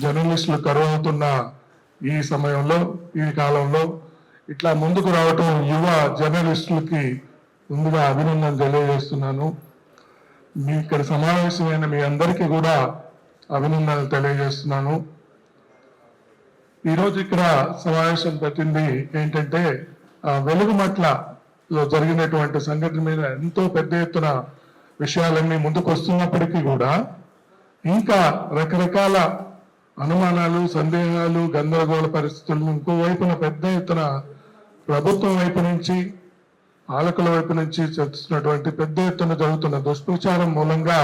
జర్నలిస్టులు కరువు అవుతున్న ఈ సమయంలో, ఈ కాలంలో ఇట్లా ముందుకు రావటం యువ జర్నలిస్టులకి ముందుగా అభినందన తెలియజేస్తున్నాను. మీ ఇక్కడ సమావేశమైన మీ అందరికీ కూడా అభినందనలు తెలియజేస్తున్నాను. ఈరోజు ఇక్కడ సమావేశం పెట్టింది ఏంటంటే వెలుగుమట్లలో జరిగినటువంటి సంఘటన మీద ఎంతో పెద్ద ఎత్తున విషయాలన్నీ ముందుకు వస్తున్నప్పటికీ కూడా ఇంకా రకరకాల అనుమానాలు, సందేహాలు, గందరగోళ పరిస్థితులు ఇంకోవైపున పెద్ద ఎత్తున ప్రభుత్వం వైపు నుంచి, పాలకుల వైపు నుంచి చర్చిస్తున్నటువంటి పెద్ద ఎత్తున జరుగుతున్న దుష్ప్రచారం మూలంగా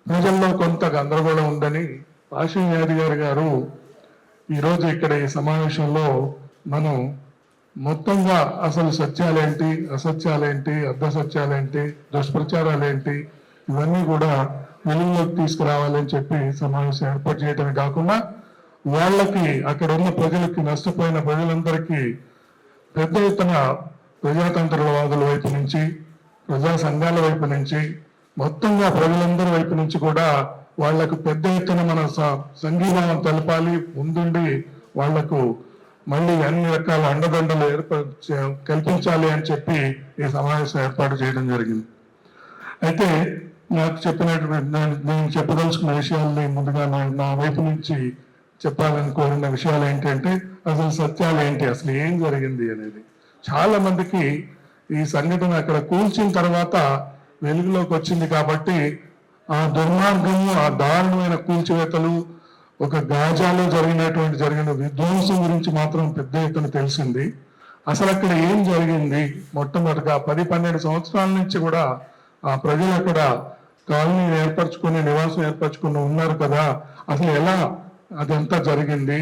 ప్రజల్లో కొంత గందరగోళం ఉందని పాషం యాదగిరి గారు ఈరోజు ఇక్కడ ఈ సమావేశంలో మనం మొత్తంగా అసలు సత్యాలేంటి, అసత్యాలేంటి, అర్ధసత్యాలేంటి, దుష్ప్రచారాలేంటి ఇవన్నీ కూడా వెలుగులోకి తీసుకురావాలని చెప్పి సమావేశం ఏర్పాటు చేయడమే కాకుండా వాళ్ళకి అక్కడ ఉన్న ప్రజలకి, నష్టపోయిన ప్రజలందరికీ పెద్ద ఎత్తున ప్రజాతంత్రవాదుల వైపు నుంచి, ప్రజా సంఘాల వైపు నుంచి, మొత్తంగా ప్రజలందరి వైపు నుంచి కూడా వాళ్లకు పెద్ద ఎత్తున మన సంఘీభావం తెలపాలి, ముందుండి వాళ్లకు మళ్ళీ అన్ని రకాల అండదండలు కల్పించాలి అని చెప్పి ఈ సమావేశం ఏర్పాటు చేయడం జరిగింది. అయితే నాకు చెప్పినటువంటి నేను చెప్పదలుచుకున్న విషయాల్ని ముందుగా నా వైపు నుంచి చెప్పాలని కోరిన విషయాలు ఏంటంటే అసలు సత్యాలు ఏంటి, అసలు ఏం జరిగింది అనేది. చాలా మందికి ఈ సంఘటన అక్కడ కూల్చిన తర్వాత వెలుగులోకి వచ్చింది కాబట్టి ఆ దుర్మార్గము, ఆ దారుణమైన కూల్చివేతలు, ఒక గాజాలో జరిగిన విధ్వంసం గురించి మాత్రం పెద్ద ఎత్తున తెలిసింది. అసలు అక్కడ ఏం జరిగింది, మొట్టమొదటిగా 10-12 సంవత్సరాల నుంచి కూడా ఆ ప్రజలు అక్కడ కాలనీ ఏర్పరచుకుని, నివాసం ఏర్పరచుకుని ఉన్నారు కదా, అసలు ఎలా అదంతా జరిగింది,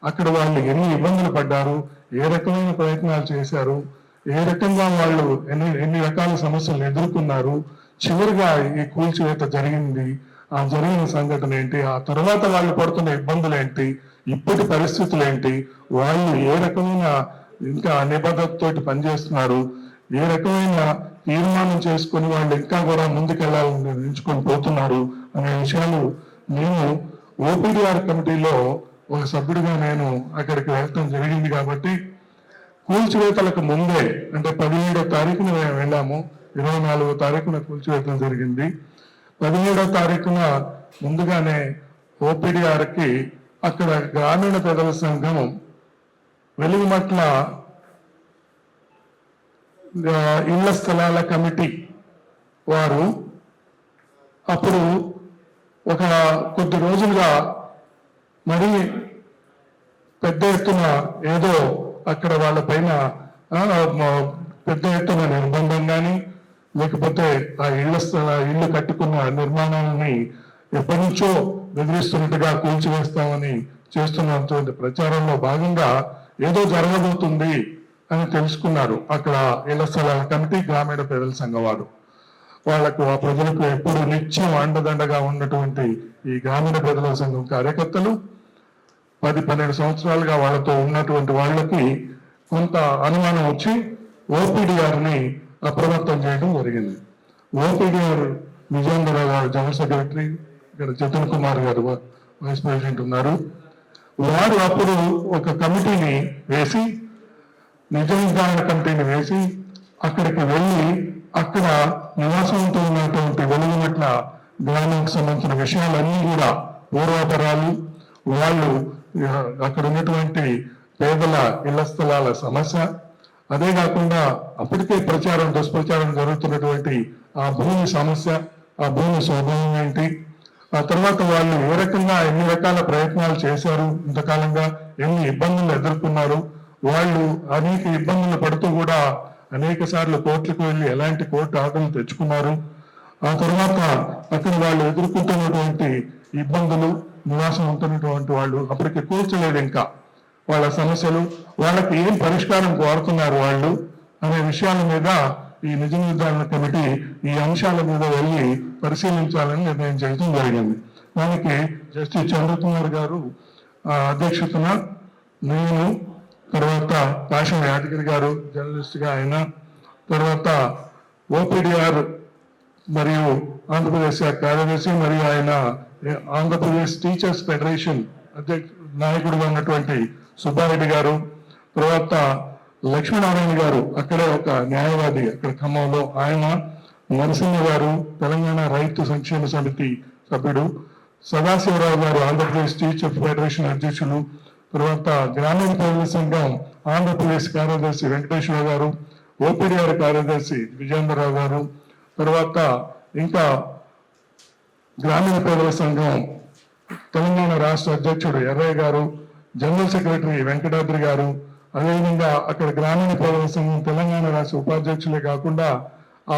అక్కడ వాళ్ళు ఎన్ని ఇబ్బందులు పడ్డారు, ఏ రకమైన ప్రయత్నాలు చేశారు, ఏ రకంగా వాళ్ళు ఎన్ని రకాల సమస్యలు ఎదుర్కొన్నారు, చివరిగా ఈ కూల్చివేత జరిగింది, ఆ జరిగిన సంఘటన ఏంటి, ఆ తర్వాత వాళ్ళు పడుతున్న ఇబ్బందులు ఏంటి, ఇప్పటి పరిస్థితులు ఏంటి, వాళ్ళు ఏ రకమైన ఇంకా నిబద్ధతతోటి పనిచేస్తున్నారు, ఏ రకమైన తీర్మానం చేసుకుని వాళ్ళు ఇంకా కూడా ముందుకెళ్లాలని ఎంచుకొని పోతున్నారు అనే విషయాలు నేను ఓపీడీఆర్ కమిటీలో ఒక సభ్యుడిగా నేను అక్కడికి వెళ్ళటం జరిగింది. కాబట్టి కూల్చివేతలకు ముందే అంటే 17వ తారీఖున మేము వెళ్ళాము, 24వ తారీఖున కూల్చివేతలు జరిగింది. 17వ తారీఖున ముందుగానే ఓపీడీఆర్కి అక్కడ గ్రామీణ ప్రజల సంఘం వెలుగుమట్ల ఇళ్ల స్థలాల కమిటీ వారు అప్పుడు ఒక కొద్ది రోజులుగా మరి పెద్ద ఎత్తున ఏదో అక్కడ వాళ్ళ పైన పెద్ద ఎత్తున నిర్బంధం కానీ, లేకపోతే ఆ ఇల్లు కట్టుకున్న నిర్మాణాలని ఎప్పటి నుంచో బెదిరిస్తున్నట్టుగా కూల్చివేస్తామని చేస్తున్నటువంటి ప్రచారంలో భాగంగా ఏదో జరగబోతుంది అని తెలుసుకున్నారు అక్కడ ఇళ్ల స్థలాల కమిటీ, గ్రామీణ ప్రజల సంఘం వారు. వాళ్లకు ఆ ప్రజలకు ఎప్పుడు నిత్యం అండదండగా ఉన్నటువంటి ఈ గ్రామీణ ప్రజల సంఘం కార్యకర్తలు 10-12 సంవత్సరాలుగా వాళ్ళతో ఉన్నటువంటి వాళ్ళకి కొంత అనుమానం వచ్చి ఓపీడీఆర్ని అప్రమత్తం చేయడం జరిగింది. ఓపీడీఆర్ విజయేంద్రరావు గారు జనరల్ సెక్రటరీ, ఇక్కడ జతన్ కుమార్ గారు వైస్ ప్రెసిడెంట్ ఉన్నారు. వారు అప్పుడు ఒక కమిటీని వేసి, నిజ నిర్ధారణ కమిటీని వేసి అక్కడికి వెళ్ళి అక్కడ నివాసంతో ఉన్నటువంటి వెలుగుమట్ల గ్రామానికి సంబంధించిన విషయాలన్నీ కూడా, పూర్వాపరాలు, వాళ్ళు అక్కడ ఉన్నటువంటి పేదల ఇళ్ల స్థలాల సమస్య, అదే కాకుండా అప్పటికే దుష్ప్రచారం జరుగుతున్నటువంటి ఆ భూమి సమస్య, ఆ భూమి స్వభావం ఏంటి, ఆ తర్వాత వాళ్ళు ఏ రకంగా ఎన్ని రకాల ప్రయత్నాలు చేశారు, ఇంతకాలంగా ఎన్ని ఇబ్బందులు ఎదుర్కొన్నారు, వాళ్ళు అనేక ఇబ్బందులు పడుతూ కూడా అనేక సార్లు కోర్టులకు వెళ్ళి ఎలాంటి కోర్టు ఆర్డర్లు తెచ్చుకున్నారు, ఆ తర్వాత అక్కడ వాళ్ళు ఎదుర్కొంటున్నటువంటి ఇబ్బందులు, నివాసం ఉంటున్నటువంటి వాళ్ళు అప్పటికి కూర్చోలేదు ఇంకా వాళ్ళ సమస్యలు, వాళ్ళకి ఏం పరిష్కారం కోరుతున్నారు వాళ్ళు అనే విషయాల మీద ఈ నిజ నిర్ధారణ కమిటీ ఈ అంశాల మీద వెళ్ళి పరిశీలించాలని నిర్ణయం చేయడం జరిగింది. దానికి జస్టిస్ చంద్రకుమార్ గారు అధ్యక్షతన నేను, తర్వాత పాషం యాదగిరి గారు జర్నలిస్ట్గా ఆయన, తర్వాత ఓపీడీఆర్ మరియు ఆంధ్రప్రదేశ్ కార్యదర్శి మరియు ఆయన ఆంధ్రప్రదేశ్ టీచర్స్ ఫెడరేషన్ నాయకుడిగా ఉన్నటువంటి సుబ్బారెడ్డి గారు, తర్వాత లక్ష్మీనారాయణ గారు అక్కడే ఒక న్యాయవాది అక్కడ ఖమ్మంలో, ఆయన, నరసింహ గారు తెలంగాణ రైతు సంక్షేమ సమితి సభ్యుడు, సదాశివరావు గారు ఆంధ్రప్రదేశ్ టీచర్ ఫెడరేషన్ అధ్యక్షులు, తర్వాత గ్రామీణ ప్రజల సంఘం ఆంధ్రప్రదేశ్ కార్యదర్శి వెంకటేశ్వర గారు, ఓపీడీఆర్ కార్యదర్శి విజయేంద్రరావు గారు, తర్వాత ఇంకా గ్రామీణ ప్రజల సంఘం తెలంగాణ రాష్ట్ర అధ్యక్షుడు ఎర్రయ్య గారు, జనరల్ సెక్రటరీ వెంకటాద్రి గారు, అదేవిధంగా అక్కడ గ్రామీణ ప్రజల సంఘం తెలంగాణ రాష్ట్ర ఉపాధ్యక్షులే కాకుండా ఆ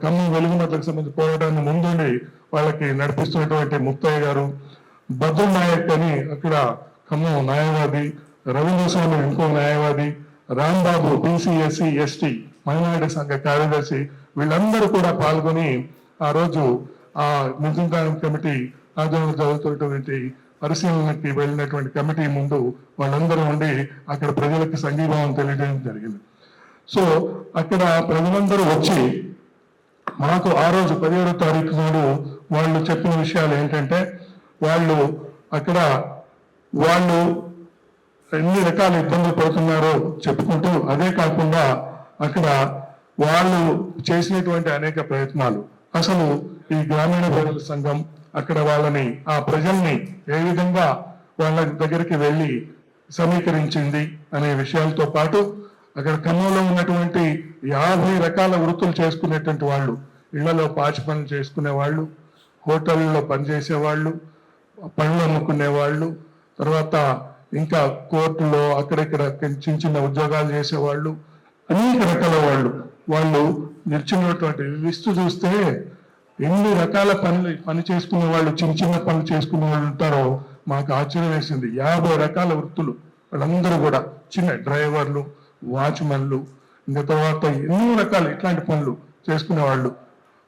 ఖమ్మం వెలుగుమట్లకు సంబంధించి పోరాటాన్ని ముందుండి వాళ్ళకి నడిపిస్తున్నటువంటి ముత్తయ్య గారు, బద్రు నాయక్ అని అక్కడ ఖమ్మం న్యాయవాది, రవీంద్ర స్వామి ఇంకో న్యాయవాది, రాంబాబు బీసీఎస్సీ ఎస్టీ మైనారిటీ సంఘ కార్యదర్శి, వీళ్ళందరూ కూడా పాల్గొని ఆ రోజు ఆ నిజాం కమిటీ ఆధ్వర్యంలో జరుగుతున్నటువంటి పరిశీలనకి వెళ్ళినటువంటి కమిటీ ముందు వాళ్ళందరూ ఉండి అక్కడ ప్రజలకు సంఘీభావం తెలియజేయడం జరిగింది. సో అక్కడ ప్రజలందరూ వచ్చి మాకు ఆ రోజు 17వ తారీఖు నాడు వాళ్ళు చెప్పిన విషయాలు ఏంటంటే, వాళ్ళు అక్కడ వాళ్ళు ఎన్ని రకాల ఇబ్బందులు పడుతున్నారో చెప్పుకుంటూ, అదే కాకుండా అక్కడ వాళ్ళు చేసినటువంటి అనేక ప్రయత్నాలు, అసలు ఈ గ్రామీణ ప్రజల సంఘం అక్కడ వాళ్ళని ఆ ప్రజల్ని ఏ విధంగా వాళ్ళ దగ్గరికి వెళ్ళి సమీకరించింది అనే విషయాలతో పాటు, అక్కడ ఖమ్మంలో ఉన్నటువంటి 50 రకాల వృత్తులు చేసుకునేటువంటి వాళ్ళు, ఇళ్లలో పాచి పనులు చేసుకునే వాళ్ళు, హోటల్లో పనిచేసే వాళ్ళు, పనులు అమ్ముకునే వాళ్ళు, తర్వాత ఇంకా కోర్టులో అక్కడిక్కడ చిన్న చిన్న ఉద్యోగాలు చేసేవాళ్ళు, అనేక రకాల వాళ్ళు నిల్చున్నటువంటి లిస్టు చూస్తే ఎన్ని రకాల పని చేసుకునే వాళ్ళు, చిన్న చిన్న పనులు చేసుకునే వాళ్ళు ఉంటారో మాకు ఆశ్చర్యం వేసింది. 50 రకాల వృత్తులు, వాళ్ళందరూ కూడా చిన్న డ్రైవర్లు, వాచ్మెన్లు, ఇంకా తర్వాత ఎన్నో రకాలు ఇట్లాంటి పనులు చేసుకునే వాళ్ళు,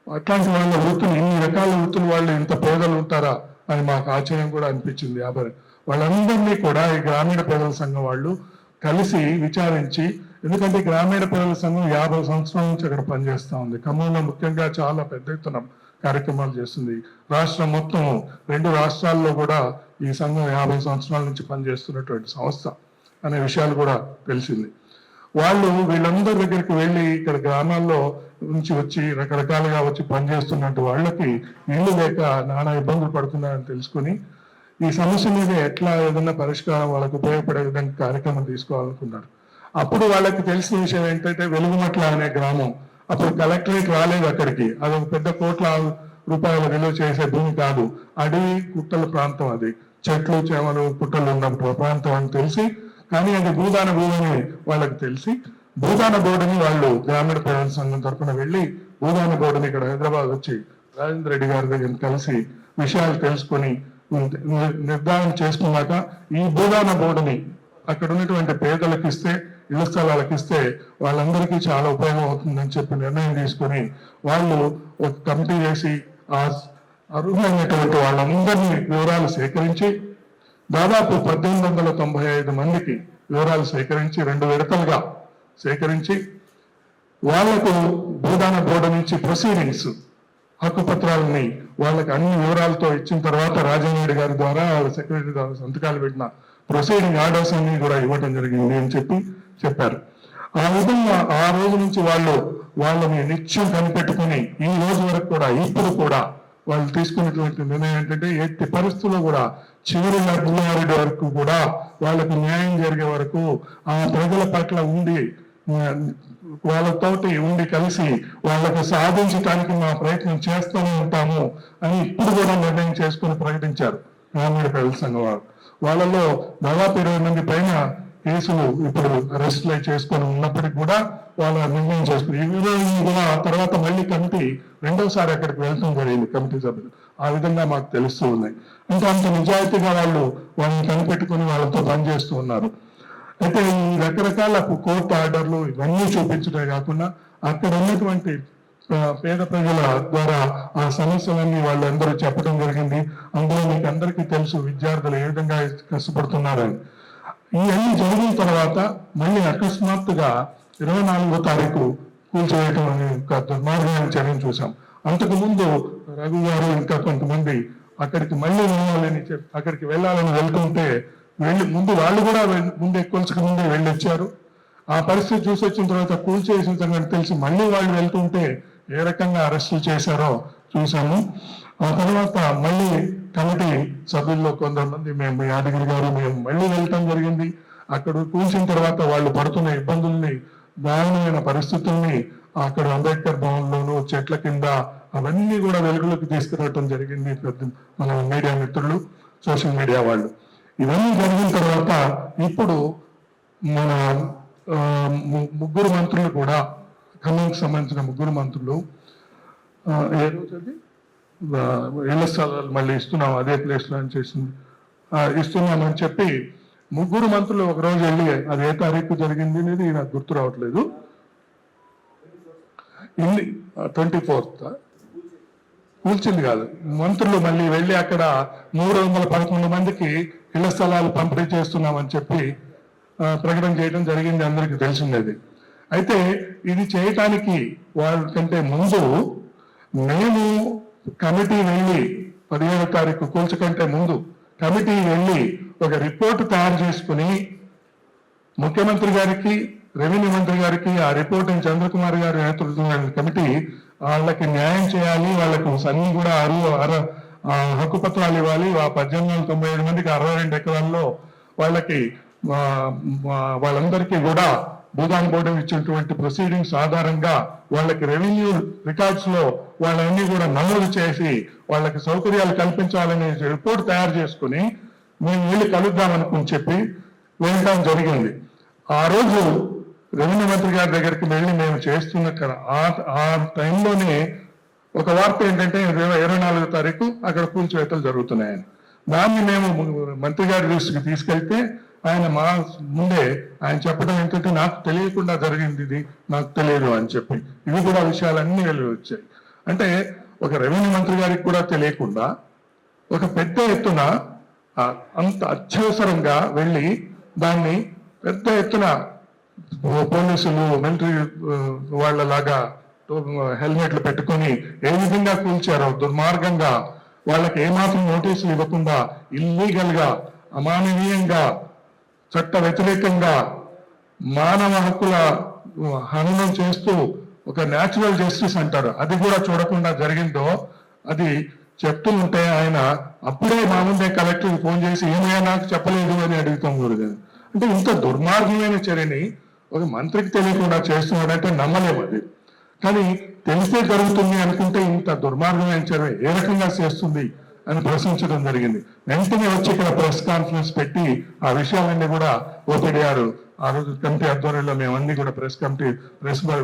అట్లాంటి వాళ్ళ వృత్తులు, ఇన్ని రకాల వృత్తులు వాళ్ళు ఇంత పేదలు ఉంటారా అని మాకు ఆశ్చర్యం కూడా అనిపించింది. వాళ్ళందరినీ కూడా ఈ గ్రామీణ ప్రజల సంఘం వాళ్ళు కలిసి విచారించి, ఎందుకంటే గ్రామీణ ప్రజల సంఘం 50 సంవత్సరాల నుంచి అక్కడ పనిచేస్తూ ఉంది. ఖమ్మంలో ముఖ్యంగా చాలా పెద్ద ఎత్తున కార్యక్రమాలు చేస్తుంది. రాష్ట్రం మొత్తం 2 రాష్ట్రాల్లో కూడా ఈ సంఘం 50 సంవత్సరాల నుంచి పనిచేస్తున్నటువంటి సంస్థ అనే విషయాలు కూడా తెలిసింది. వీళ్ళందరి దగ్గరికి వెళ్ళి ఇక్కడ గ్రామాల్లో నుంచి వచ్చి రకరకాలుగా వచ్చి పనిచేస్తున్నట్టు వాళ్ళకి ఇల్లు లేక నానా ఇబ్బందులు పడుతున్నారని తెలుసుకుని, ఈ సమస్య మీద ఎట్లా ఏదైనా పరిష్కారం వాళ్ళకు ఉపయోగపడే విధంగా కార్యక్రమం తీసుకోవాలనుకున్నారు. అప్పుడు వాళ్ళకి తెలిసిన విషయం ఏంటంటే, వెలుగుమట్ల అనే గ్రామం, అప్పుడు కలెక్టరేట్ రాలేదు అక్కడికి, అదొక పెద్ద కోట్ల రూపాయల విలువ చేసే భూమి కాదు, అడవి గుట్టల ప్రాంతం, అది చెట్లు చేమలు పుట్టలు ఉన్న ప్రాంతం అని తెలిసి, కానీ అది భూదాన భూమి వాళ్ళకి తెలిసి, భూదాన బోర్డుని వాళ్ళు గ్రామీణ ప్రజల సంఘం తరఫున వెళ్ళి భూదాన బోర్డుని ఇక్కడ హైదరాబాద్ వచ్చి రాజేంద్ర రెడ్డి గారి దగ్గర కలిసి విషయాలు తెలుసుకొని నిర్ధారణ చేసుకున్నాక, ఈ భూదాన బోర్డుని అక్కడ ఉన్నటువంటి పేదలకు ఇస్తే, ఇళ్ల స్థలాలకు ఇస్తే వాళ్ళందరికీ చాలా ఉపయోగం అవుతుందని చెప్పి నిర్ణయం తీసుకొని వాళ్ళు ఒక కమిటీ చేసి ఆ అర్హులైనటువంటి వాళ్ళందరినీ వివరాలు సేకరించి, దాదాపు 1895 మందికి వివరాలు సేకరించి 2 విడతలుగా సేకరించి, వాళ్లకు భూదాన బోర్డు నుంచి ప్రొసీడింగ్స్ హక్కుపత్రాలని వాళ్ళకి అన్ని వివరాలతో ఇచ్చిన తర్వాత రాజారెడ్డి గారి ద్వారా వాళ్ళ సెక్రటరీ ద్వారా సంతకాలు పెట్టిన ప్రొసీడింగ్ ఆర్డర్స్ అన్ని కూడా ఇవ్వటం జరిగింది అని చెప్పారు. ఆ విధంగా ఆ రోజు నుంచి వాళ్ళని నిత్యం కనిపెట్టుకుని ఈ రోజు వరకు కూడా, ఇప్పుడు కూడా వాళ్ళు తీసుకున్నటువంటి నిర్ణయం ఏంటంటే, ఎట్టి పరిస్థితుల్లో కూడా చివరి లబ్ధిదారుడి వరకు కూడా వాళ్ళకి న్యాయం జరిగే వరకు ఆ ప్రజల పట్ల ఉండి, వాళ్ళతోటి ఉండి కలిసి వాళ్ళకి సాధించడానికి మా ప్రయత్నం చేస్తూనే ఉంటాము అని ఇప్పుడు కూడా నిర్ణయం చేసుకుని ప్రకటించారు గ్రామీణ ప్రజల సంఘం వారు. వాళ్ళలో దాదాపు 20 మంది పైన కేసులు ఇప్పుడు అరెస్టులు చేసుకొని ఉన్నప్పటికీ కూడా వాళ్ళ నిర్ణయం చేసుకుని, ఈ విధంగా కూడా తర్వాత మళ్ళీ కమిటీ రెండోసారి అక్కడికి వెళ్తాం జరిగింది కమిటీ సభ్యులు. ఆ విధంగా మాకు తెలుస్తూ ఉన్నాయి. అంటే అంత నిజాయితీగా వాళ్ళని కనిపెట్టుకుని వాళ్ళతో పనిచేస్తూ ఉన్నారు. అయితే ఈ రకరకాల కోర్టు ఆర్డర్లు ఇవన్నీ చూపించడమే కాకుండా, అక్కడ ఉన్నటువంటి పేద ప్రజల ద్వారా ఆ సమస్యలన్నీ వాళ్ళందరూ చెప్పడం జరిగింది. అందులో మీకు అందరికీ తెలుసు విద్యార్థులు ఏ విధంగా కష్టపడుతున్నారని. ఇవన్నీ జరిగిన తర్వాత మళ్ళీ అకస్మాత్తుగా 24వ తారీఖు కూల్చివేయటం అనే ఒక దుర్మార్గమైన చర్యను చూసాం. అంతకుముందు రఘు గారు ఇంకా కొంతమంది అక్కడికి మళ్ళీ వెళ్ళాలని అక్కడికి వెళ్ళాలని వెళ్తుంటే ముందు వాళ్ళు కూడా ముందే కొలుసుకు ముందే వెళ్ళొచ్చారు. ఆ పరిస్థితి చూసి వచ్చిన తర్వాత కూల్చేసిన సంగతి తెలిసి మళ్ళీ వాళ్ళు వెళ్తుంటే ఏ రకంగా అరెస్టులు చేశారో చూసాము. ఆ తర్వాత మళ్ళీ కమిటీ సభ్యుల్లో కొంతమంది మేము యాదగిరి గారు మేము మళ్ళీ వెళ్ళటం జరిగింది. అక్కడ కూల్చిన తర్వాత వాళ్ళు పడుతున్న ఇబ్బందుల్ని, దారుణమైన పరిస్థితుల్ని అక్కడ అంబేద్కర్ భవన్లోను చెట్ల కింద అవన్నీ కూడా వెలుగులోకి తీసుకురావటం జరిగింది మన మీడియా మిత్రులు, సోషల్ మీడియా వాళ్ళు. ఇవన్నీ జరిగిన తర్వాత ఇప్పుడు మన ముగ్గురు మంత్రులు కూడా, ఖమ్మంకి సంబంధించిన ముగ్గురు మంత్రులు ఏ రోజు ఇళ్ల స్థలాలు మళ్ళీ ఇస్తున్నాం అదే ప్లేస్లో అని చేసింది ఇస్తున్నామని చెప్పి ముగ్గురు మంత్రులు ఒక రోజు వెళ్ళి, అది ఏ తారీఖు జరిగింది అనేది నాకు గుర్తు రావట్లేదు, 24th కూల్చింది కాదు, మంత్రులు మళ్ళీ వెళ్ళి అక్కడ 311 మందికి ఇళ్ల స్థలాలు పంపిణీ చేస్తున్నామని చెప్పి ప్రకటన చేయడం జరిగింది, అందరికీ తెలిసింది. అయితే ఇది చేయటానికి వాళ్ళకంటే ముందు మేము కమిటీ వెళ్ళి 17వ తారీఖు కూల్చకంటే ముందు కమిటీ వెళ్ళి ఒక రిపోర్ట్ తయారు చేసుకుని ముఖ్యమంత్రి గారికి, రెవెన్యూ మంత్రి గారికి ఆ రిపోర్ట్ చంద్రకుమార్ గారి నేతృత్వంలోని కమిటీ వాళ్ళకి న్యాయం చేయాలి, వాళ్ళకి అన్ని కూడా హక్కు పత్రాలు ఇవ్వాలి. ఆ 1897 మందికి 62 ఎకరాల్లో వాళ్ళకి వాళ్ళందరికీ కూడా భూదాన్ బోర్డు ఇచ్చినటువంటి ప్రొసీడింగ్స్ ఆధారంగా వాళ్ళకి రెవెన్యూ రికార్డ్స్ లో వాళ్ళన్నీ కూడా నమోదు చేసి వాళ్ళకి సౌకర్యాలు కల్పించాలనే రిపోర్ట్ తయారు చేసుకుని మేము వెళ్ళి కలుద్దాం అనుకుని చెప్పి వెళ్ళడం జరిగింది. ఆ రోజు రెవెన్యూ మంత్రి గారి దగ్గరికి వెళ్ళి మేము చేస్తున్న ఆ టైంలోనే ఒక వార్త ఏంటంటే 24వ తారీఖు అక్కడ కూల్చివేతలు జరుగుతున్నాయని. దాన్ని మేము మంత్రి గారి దృష్టికి తీసుకెళ్తే ఆయన మా ముందే ఆయన చెప్పడం ఏంటంటే నాకు తెలియకుండా జరిగింది, ఇది నాకు తెలియదు అని చెప్పి. ఇవి కూడా విషయాలన్నీ వెళ్ళి వచ్చాయి. అంటే ఒక రెవెన్యూ మంత్రి గారికి కూడా తెలియకుండా ఒక పెద్ద ఎత్తున అంత అత్యవసరంగా వెళ్ళి దాన్ని పెద్ద ఎత్తున పోలీసులు మిలిటరీ వాళ్ళలాగా హెల్మెట్లు పెట్టుకొని ఏ విధంగా కూల్చారో దుర్మార్గంగా, వాళ్ళకి ఏమాత్రం నోటీసులు ఇవ్వకుండా ఇల్లీగల్ గా, అమానవీయంగా, చట్ట వ్యతిరేకంగా మానవ హక్కుల హననం చేస్తూ ఒక న్యాచురల్ జస్టిస్ అంటారు, అది కూడా చూడకుండా జరిగిందో అది చెప్తూ ఉంటే ఆయన అప్పుడే మా ముందే కలెక్టర్కి ఫోన్ చేసి ఏమైనా నాకు చెప్పలేదు అని అడుగుతాం గురుగారు. అంటే ఇంత దుర్మార్గమైన చర్యని ఒక మంత్రికి తెలియకుండా చేస్తున్నాడంటే నమ్మలేము అది. కానీ తెలిసే జరుగుతుంది అనుకుంటే ఇంత దుర్మార్గమైన చర్య ఏ రకంగా చేస్తుంది అని ప్రశ్నించడం జరిగింది. వెంటనే వచ్చి ఇక్కడ ప్రెస్ కాన్ఫరెన్స్ పెట్టి ఆ విషయాలన్నీ కూడా ఓపీడీఆర్ ఆ రోజు కమిటీ ఆధ్వర్యంలో మేమన్నీ కూడా ప్రెస్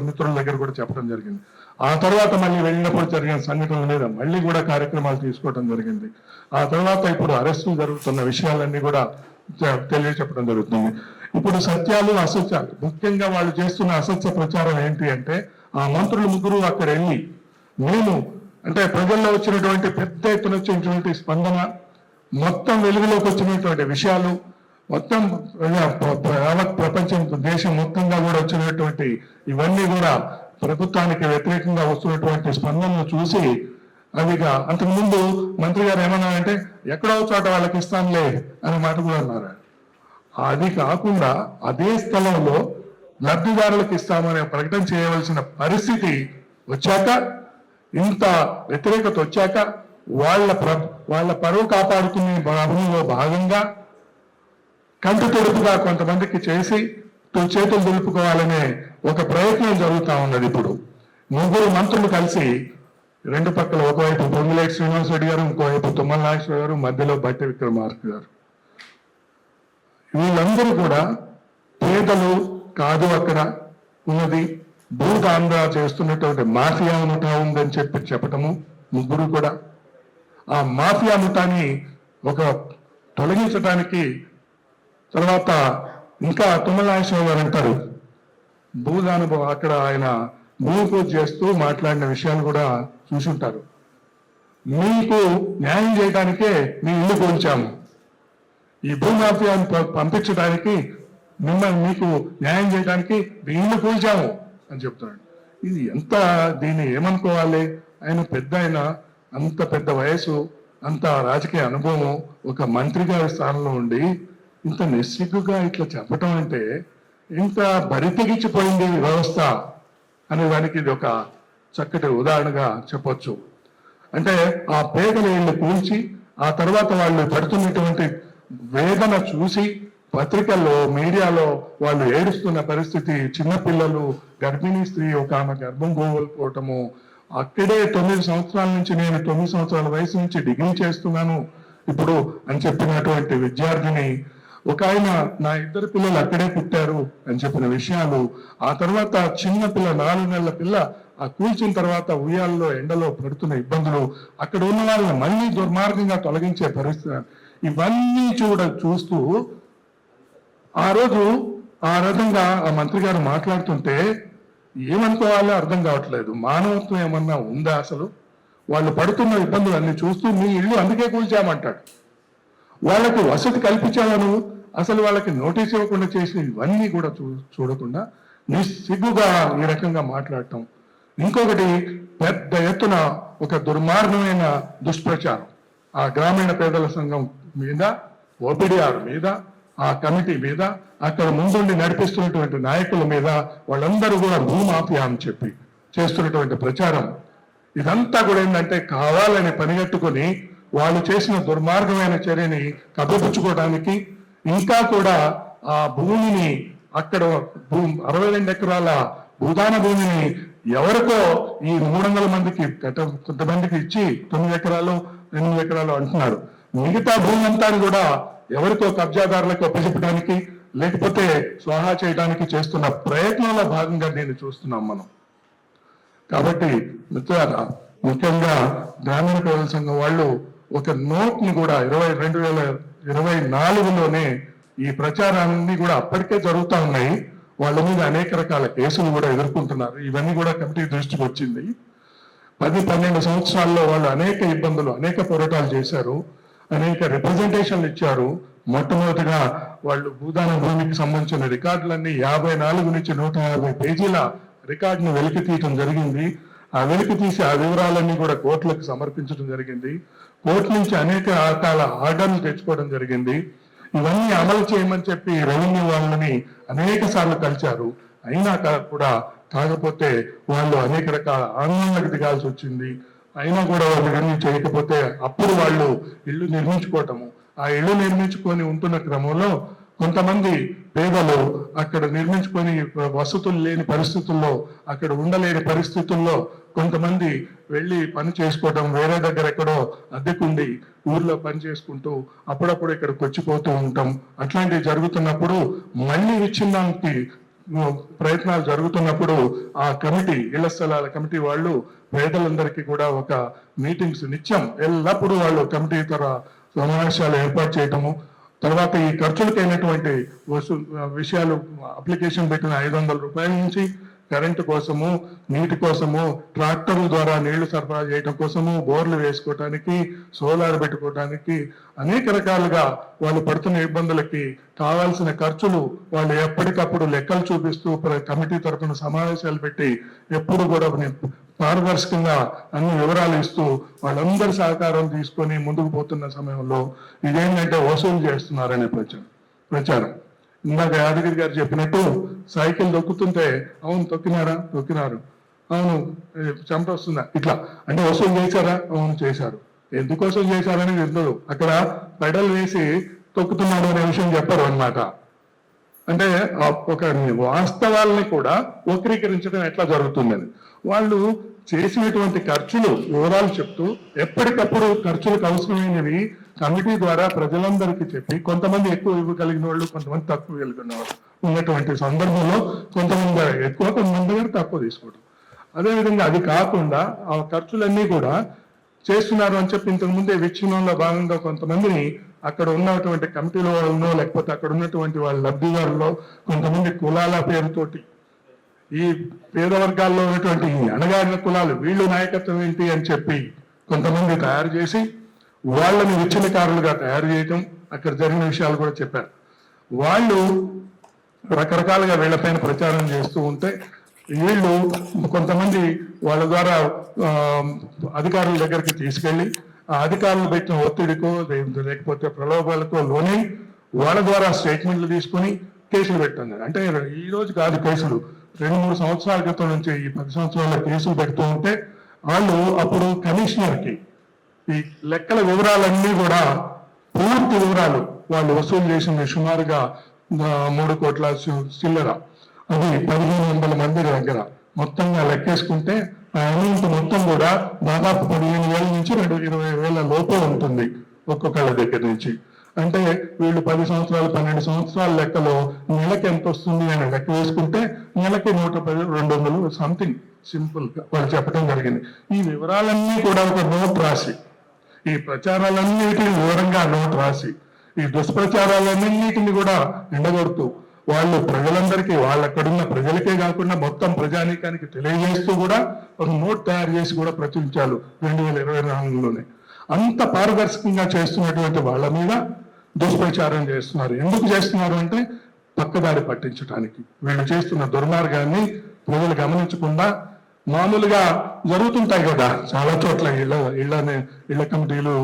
మిత్రుల దగ్గర కూడా చెప్పడం జరిగింది. ఆ తర్వాత మళ్ళీ వెళ్ళినప్పుడు జరిగిన సంఘటనల మీద మళ్ళీ కూడా కార్యక్రమాలు తీసుకోవడం జరిగింది. ఆ తర్వాత ఇప్పుడు అరెస్టులు జరుగుతున్న విషయాలన్నీ కూడా తెలియచెప్పడం జరుగుతుంది. ఇప్పుడు సత్యాలు అసత్యాలు, ముఖ్యంగా వాళ్ళు చేస్తున్న అసత్య ప్రచారం ఏంటి అంటే, ఆ మంత్రులు ముగ్గురు అక్కడ వెళ్ళి మేము అంటే ప్రజల్లో వచ్చినటువంటి పెద్ద ఎత్తున వచ్చినటువంటి స్పందన, మొత్తం వెలుగులోకి వచ్చినటువంటి విషయాలు, మొత్తం ప్రపంచం దేశం మొత్తంగా కూడా వచ్చినటువంటి ఇవన్నీ కూడా ప్రభుత్వానికి వ్యతిరేకంగా వస్తున్నటువంటి స్పందనను చూసి అవిగా అంతకుముందు మంత్రి గారు ఏమన్నారంటే ఎక్కడో చోట వాళ్ళకి ఇస్తానులే అనే మాట కూడా అన్నారు. అది కాకుండా అదే స్థలంలో లబ్ధిదారులకు ఇస్తామనే ప్రకటన చేయవలసిన పరిస్థితి వచ్చాక, ఇంత వ్యతిరేకత వచ్చాక వాళ్ళ పరువు కాపాడుకునే భాగంలో భాగంగా కంటి తుడుపుగా కొంతమందికి చేసి చేతులు దులుపుకోవాలనే ఒక ప్రయత్నం జరుగుతూ ఉన్నది. ఇప్పుడు ముగ్గురు మంత్రులు కలిసి రెండు పక్కల, ఒకవైపు పొంగులేటి శ్రీనివాసరెడ్డి గారు, ఇంకోవైపు తుమ్మల నాగేశ్వర గారు, మధ్యలో బట్టి విక్రమార్క గారు, వీళ్ళందరూ కూడా పేదలు కాదు అక్కడ ఉన్నది, భూదాంధ్ర చేస్తున్నటువంటి మాఫియా ముఠా ఉందని చెప్పటము ముగ్గురు కూడా. ఆ మాఫియా ముఠాని ఒక తొలగించడానికి తర్వాత ఇంకా తుమ్మల నాగేశ్వర గారు అంటారు భూదానుభవం, అక్కడ ఆయన భూమి పూజ చేస్తూ మాట్లాడిన విషయాలు కూడా చూసుంటారు. మీకు న్యాయం చేయడానికే మీ ఇల్లు కూల్చాము, ఈ భూమాఫియాను పంపించడానికి మీకు న్యాయం చేయడానికి మీ ఇల్లు కూల్చాము అని చెప్తున్నాడు. ఇది ఎంత, దీన్ని ఏమనుకోవాలి? ఆయన పెద్ద, అంత పెద్ద వయసు, అంత రాజకీయ అనుభవం ఒక మంత్రి గారి స్థానంలో ఉండి ఇంత నిస్సిగ్గుగా ఇట్లా చెప్పటం అంటే ఇంత బరితెగించిపోయింది వ్యవస్థ అనే దానికి ఇది ఒక చక్కటి ఉదాహరణగా చెప్పొచ్చు. అంటే ఆ పేదల ఇళ్ళు కూల్చి ఆ తర్వాత వాళ్ళు పడుతున్నటువంటి వేదన చూసి పత్రికల్లో మీడియాలో వాళ్ళు ఏడుస్తున్న పరిస్థితి, చిన్నపిల్లలు, గర్భిణీ స్త్రీ ఒక ఆమె గర్భం కోల్పోవటము, అక్కడే 9 సంవత్సరాల నుంచి నేను 9 సంవత్సరాల వయసు నుంచి డిగ్రీ చేస్తున్నాను ఇప్పుడు అని చెప్పినటువంటి విద్యార్థిని, ఒక ఆయన నా 2 పిల్లలు అక్కడే పుట్టారు అని చెప్పిన విషయాలు, ఆ తర్వాత చిన్న పిల్ల 4 నెలల పిల్ల ఆ కూల్చిన తర్వాత ఉయ్యాల్లో ఎండలో పడుతున్న ఇబ్బందులు, అక్కడ ఉన్న వాళ్ళని మళ్ళీ దుర్మార్గంగా తొలగించే పరిస్థితి, ఇవన్నీ చూస్తూ ఆ రోజు ఆ రకంగా ఆ మంత్రి గారు మాట్లాడుతుంటే ఏమనుకోవాలో అర్థం కావట్లేదు. మానవత్వం ఏమన్నా ఉందా అసలు? వాళ్ళు పడుతున్న ఇబ్బందులు అన్ని చూస్తూ మీ ఇల్లు అందుకే కూల్చామంటాడు. వాళ్ళకి వసతి కల్పించాలను అసలు వాళ్ళకి నోటీస్ ఇవ్వకుండా చేసిన ఇవన్నీ కూడా చూడకుండా నిస్సిగ్గుగా ఈ రకంగా మాట్లాడటం. ఇంకొకటి పెద్ద ఎత్తున ఒక దుర్మార్గమైన దుష్ప్రచారం ఆ గ్రామీణ పేదల సంఘం మీద, ఓపీడీఆర్ మీద, ఆ కమిటీ మీద, అక్కడ ముందుండి నడిపిస్తున్నటువంటి నాయకుల మీద, వాళ్ళందరూ కూడా భూమాఫియా అని చెప్పి చేస్తున్నటువంటి ప్రచారం, ఇదంతా కూడా ఏంటంటే కావాలని పనిగట్టుకొని వాళ్ళు చేసిన దుర్మార్గమైన చర్యని కప్పిపుచ్చుకోవడానికి, ఇంకా కూడా ఆ భూమిని అక్కడ 62 ఎకరాల భూదాన భూమిని ఎవరికో ఈ 300 మందికి కొంతమందికి ఇచ్చి 9 ఎకరాలు 8 ఎకరాలు అంటున్నారు. మిగతా భూమి అంతా కూడా ఎవరికో కబ్జాదారులకు అప్పచెప్పడానికి లేకపోతే స్వాహా చేయడానికి చేస్తున్న ప్రయత్నంలో భాగంగా దీన్ని చూస్తున్నాం మనం. కాబట్టి మిత్రులారా, ముఖ్యంగా గ్రామీణ ప్రజల సంఘం వాళ్ళు ఒక నోట్ ని కూడా 2024లోనే ఈ ప్రచారాన్ని కూడా అప్పటికే జరుగుతూ ఉన్నాయి. వాళ్ళ మీద అనేక రకాల కేసులు కూడా ఎదుర్కొంటున్నారు. ఇవన్నీ కూడా కమిటీ దృష్టికి వచ్చింది. 10-12 సంవత్సరాల్లో వాళ్ళు అనేక ఇబ్బందులు, అనేక పోరాటాలు చేశారు, అనేక రిప్రజెంటేషన్లు ఇచ్చారు. మొట్టమొదటిగా వాళ్ళు భూదాన భూమికి సంబంధించిన రికార్డులన్నీ 54 నుంచి 150 పేజీల రికార్డును వెలికి తీయటం జరిగింది. ఆ వెలికి తీసి ఆ వివరాలన్నీ కూడా కోర్టులకు సమర్పించడం జరిగింది. కోర్టు నుంచి అనేక రకాల ఆర్డర్లు తెచ్చుకోవడం జరిగింది. ఇవన్నీ అమలు చేయమని చెప్పి రెవెన్యూ వాళ్ళని అనేక సార్లు కలిశారు. అయినా కూడా కాకపోతే వాళ్ళు అనేక రకాల ఆందోళనకు దిగాల్సి వచ్చింది. అయినా కూడా వాళ్ళు ఇవన్నీ చేయకపోతే అప్పుడు వాళ్ళు ఇల్లు నిర్మించుకోవటము, ఆ ఇల్లు నిర్మించుకొని ఉంటున్న క్రమంలో కొంతమంది పేదలు అక్కడ నిర్మించుకొని వసతులు లేని పరిస్థితుల్లో, అక్కడ ఉండలేని పరిస్థితుల్లో కొంతమంది వెళ్ళి పని చేసుకోవడం, వేరే దగ్గర ఎక్కడో అద్దెకుండి ఊర్లో పని చేసుకుంటూ అప్పుడప్పుడు ఇక్కడికి వచ్చిపోతూ ఉంటాం. అట్లాంటివి జరుగుతున్నప్పుడు మళ్ళీ విచ్ఛిన్నానికి ప్రయత్నాలు జరుగుతున్నప్పుడు ఆ కమిటీ, ఇళ్ల స్థలాల కమిటీ వాళ్ళు పేదలందరికీ కూడా ఒక మీటింగ్స్ నిత్యం ఎల్లప్పుడూ వాళ్ళు కమిటీ సమావేశాలు ఏర్పాటు చేయటము, తర్వాత ఈ ఖర్చులకు అయినటువంటి విషయాలు అప్లికేషన్ పెట్టిన 500 రూపాయల నుంచి కరెంటు కోసము, నీటి కోసము, ట్రాక్టర్ల ద్వారా నీళ్లు సరఫరా చేయడం కోసము, బోర్లు వేసుకోవటానికి, సోలార్ పెట్టుకోవటానికి, అనేక రకాలుగా వాళ్ళు పడుతున్న ఇబ్బందులకి కావాల్సిన ఖర్చులు వాళ్ళు ఎప్పటికప్పుడు లెక్కలు చూపిస్తూ కమిటీ తరఫున సమావేశాలు పెట్టి ఎప్పుడు కూడా పారదర్శకంగా అన్ని వివరాలు ఇస్తూ వాళ్ళందరి సహకారం తీసుకొని ముందుకు పోతున్న సమయంలో ఇదేంటంటే వసూలు చేస్తున్నారనే ప్రచారం. ఇందాక యాదగిరి గారు చెప్పినట్టు సైకిల్ తొక్కుతుంటే అవును తొక్కినారు, అవును చెమట వస్తుందా, ఇట్లా అంటే వసూలు చేశారా, అవును చేశారు. ఎందుకోసం చేశారని తెలియదు. అక్కడ పెడల్ వేసి తొక్కుతున్నాడు అనే విషయం చెప్పరు అన్నమాట. అంటే ఒక వాస్తవాల్ని కూడా వక్రీకరించడం ఎట్లా జరుగుతుందని వాళ్ళు చేసినటువంటి ఖర్చులు వివరాలు చెప్తూ ఎప్పటికప్పుడు ఖర్చులకు అవసరమైనవి కమిటీ ద్వారా ప్రజలందరికీ చెప్పి, కొంతమంది ఎక్కువ ఇవ్వగలిగిన వాళ్ళు, కొంతమంది తక్కువ కలిగిన వాళ్ళు ఉన్నటువంటి సందర్భంలో కొంతమంది ఎక్కువ, కొంతమంది దగ్గర తక్కువ తీసుకోవడం. అదేవిధంగా అది కాకుండా ఆ ఖర్చులన్నీ కూడా చేస్తున్నారు అని చెప్పి ఇంతకుముందే విచ్ఛిన్నంలో భాగంగా కొంతమందిని అక్కడ ఉన్నటువంటి కమిటీలో వాళ్ళనో లేకపోతే అక్కడ ఉన్నటువంటి వాళ్ళ లబ్ధిదారుల్లో కొంతమంది కులాల పేరుతోటి, ఈ పేద వర్గాల్లో ఉన్నటువంటి అణగారిన కులాలు వీళ్ళు నాయకత్వం ఏంటి అని చెప్పి కొంతమంది తయారు చేసి వాళ్ళని విచ్ఛిన్నకారులుగా తయారు చేయటం, అక్కడ జరిగిన విషయాలు కూడా చెప్పారు. వాళ్ళు రకరకాలుగా వీళ్ళపైన ప్రచారం చేస్తూ ఉంటే వీళ్ళు కొంతమంది వాళ్ళ ద్వారా అధికారుల దగ్గరికి తీసుకెళ్లి ఆ అధికారులు పెట్టిన ఒత్తిడికో లేకపోతే ప్రలోభాలకో లోనై వాళ్ళ ద్వారా స్టేట్మెంట్లు తీసుకుని కేసులు పెట్టండి. అంటే ఈ రోజు కాదు కేసులు, 2-3 సంవత్సరాల క్రితం నుంచి ఈ 10 సంవత్సరాల కేసులు పెడుతూ ఉంటే వాళ్ళు అప్పుడు కమిషనర్కి ఈ లెక్కల వివరాలన్నీ కూడా పూర్తి వివరాలు వాళ్ళు వసూలు చేసింది సుమారుగా 3 కోట్ల చిల్లర, అది 1500 మంది దగ్గర మొత్తంగా లెక్కేసుకుంటే ఆ అమౌంట్ మొత్తం కూడా దాదాపు 15,000 నుంచి 20,000 లోపే ఉంటుంది ఒక్కొక్కళ్ళ దగ్గర నుంచి. అంటే వీళ్ళు 10 సంవత్సరాలు 12 సంవత్సరాల లెక్కలో నెలకి ఎంత వస్తుంది అని లెక్క వేసుకుంటే నెలకి 110-200 సంథింగ్ సింపుల్ గా వాళ్ళు చెప్పడం జరిగింది. ఈ వివరాలన్నీ కూడా ఒక నోట్ రాసి, ఈ ప్రచారాలన్నిటిని వివరంగా నోట్ రాసి, ఈ దుష్ప్రచారాలన్నింటిని కూడా ఎండగొడుతూ వాళ్ళు ప్రజలందరికీ, వాళ్ళక్కడున్న ప్రజలకే కాకుండా మొత్తం ప్రజానీకానికి తెలియజేస్తూ కూడా ఒక నోట్ తయారు చేసి కూడా ప్రచురించారు 2024లోనే. అంత పారదర్శకంగా చేస్తున్నటువంటి వాళ్ళ మీద దుష్ప్రచారం చేస్తున్నారు. ఎందుకు చేస్తున్నారు అంటే పక్కదారి పట్టించడానికి. వీళ్ళు చేస్తున్న దుర్మార్గాన్ని ప్రజలు గమనించకుండా, మామూలుగా జరుగుతుంటాయి కదా చాలా చోట్ల ఇళ్ల కమిటీలు,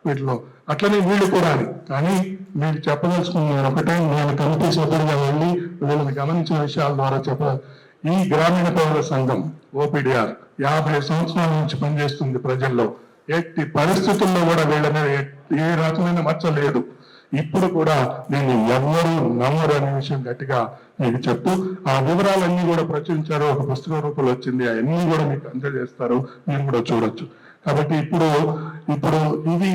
వీటిలో అట్లనే వీళ్ళు కూడా. కానీ మీరు చెప్పదలుచుకున్న ఒకటే, నేను కమిటీ సభ్యుడిగా వెళ్ళి వీళ్ళని గమనించిన విషయాల ద్వారా ఈ గ్రామీణ పౌర సంఘం ఓపీడీఆర్ 50 సంవత్సరాల నుంచి పనిచేస్తుంది ప్రజల్లో. ఎట్టి పరిస్థితుల్లో కూడా వీళ్ళ మీద ఏ రకమైన మచ్చ లేదు. ఇప్పుడు కూడా దీన్ని ఎవ్వరూ నమ్మరు అనే విషయం గట్టిగా మీకు చెప్తూ, ఆ వివరాలన్నీ కూడా ప్రచురించారు, ఒక పుస్తక రూపంలో వచ్చింది, అవన్నీ కూడా మీకు అందజేస్తారు, మీరు కూడా చూడొచ్చు. కాబట్టి ఇప్పుడు ఇది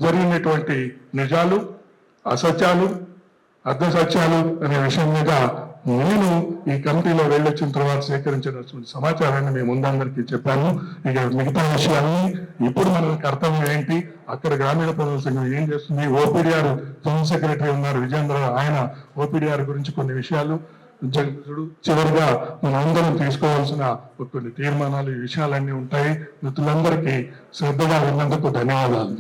జరిగినటువంటి నిజాలు, అసత్యాలు, అర్ధసత్యాలు అనే విషయం మీద నేను ఈ కమిటీలో వెళ్ళొచ్చిన తర్వాత సేకరించినటువంటి సమాచారాన్ని మేము ముందందరికీ చెప్పాను. ఇక మిగతా విషయాన్ని ఇప్పుడు మన కర్తవ్యం ఏంటి, అక్కడ గ్రామీణ పౌరుల సంఘం ఏం చేస్తుంది, ఓపీడీఆర్ జనరల్ సెక్రటరీ ఉన్నారు విజేంద్ర, ఆయన ఓపీడీఆర్ గురించి కొన్ని విషయాలు, చివరిగా మనం అందరం తీసుకోవాల్సిన కొన్ని తీర్మానాలు, ఈ విషయాలన్నీ ఉంటాయి. మిత్రులందరికీ శ్రద్ధగా ఉన్నందుకు ధన్యవాదాలు.